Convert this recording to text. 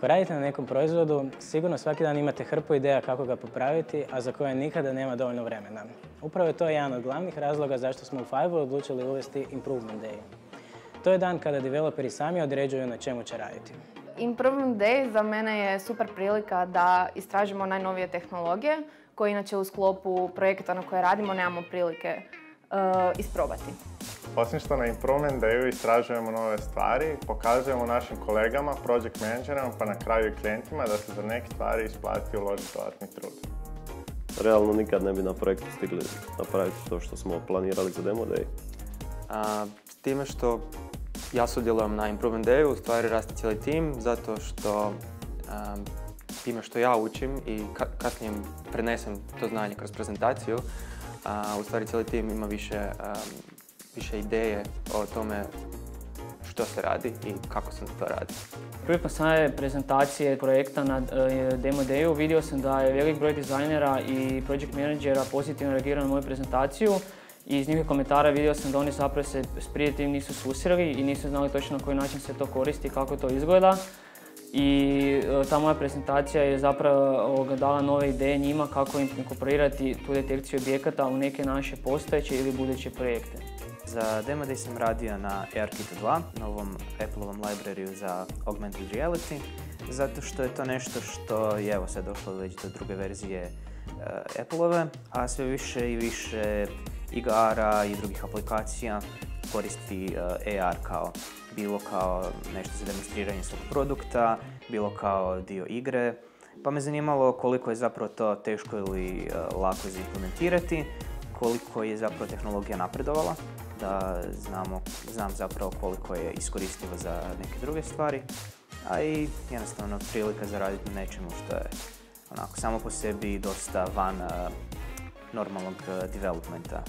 Ako radite na nekom proizvodu, sigurno svaki dan imate hrpu ideja kako ga popraviti, a za koje nikada nema dovoljno vremena. Upravo je to jedan od glavnih razloga zašto smo u Fiverru odlučili uvesti Improvement Day. To je dan kada developeri sami određuju na čemu će raditi. Improvement Day za mene je super prilika da istražimo najnovije tehnologije koje inače u sklopu projekata na koje radimo nemamo prilike isprobati. Osim što na Improvement Dayu istražujemo nove stvari, pokazujemo našim kolegama, project managerima pa na kraju i klijentima da se za neke stvari isplati uložiti dodatni trud. Realno nikad ne bi na projektu stigli napraviti to što smo planirali za Demo Day. Time što ja sudjelujem na Improvement Dayu, u stvari raste cijeli tim, zato što time što ja učim i kasnije prenesem to znanje kroz prezentaciju, u stvari cijeli tim ima više ideje o tome što se radi i kako se to radi. Prilikom same prezentacije projekta na Demo Dayu vidio sam da je velik broj dizajnera i project managera pozitivno reagirao na moju prezentaciju i iz njihovih komentara vidio sam da oni zapravo se prije tim nisu susreli i nisu znali točno na koji način se to koristi i kako to izgleda. I ta moja prezentacija je zapravo dala nove ideje njima kako inkorporirati tu detekciju objekata u neke naše postojeće ili buduće projekte. Za Demo Day sam radio na ARKit 2, novom Apple-ovom librariju za Augmented Reality, zato što je to nešto što je evo sad došlo već do druge verzije Apple-ove, a sve više i više igara i drugih aplikacija koristi AR bilo kao nešto za demonstriranje svog produkta, bilo kao dio igre. Pa me zanimalo koliko je zapravo to teško ili lako za implementirati, koliko je zapravo tehnologija napredovala, da znam zapravo koliko je iskoristiva za neke druge stvari, a i jednostavno prilika za raditi na nečemu što je onako samo po sebi dosta van normalnog developmenta.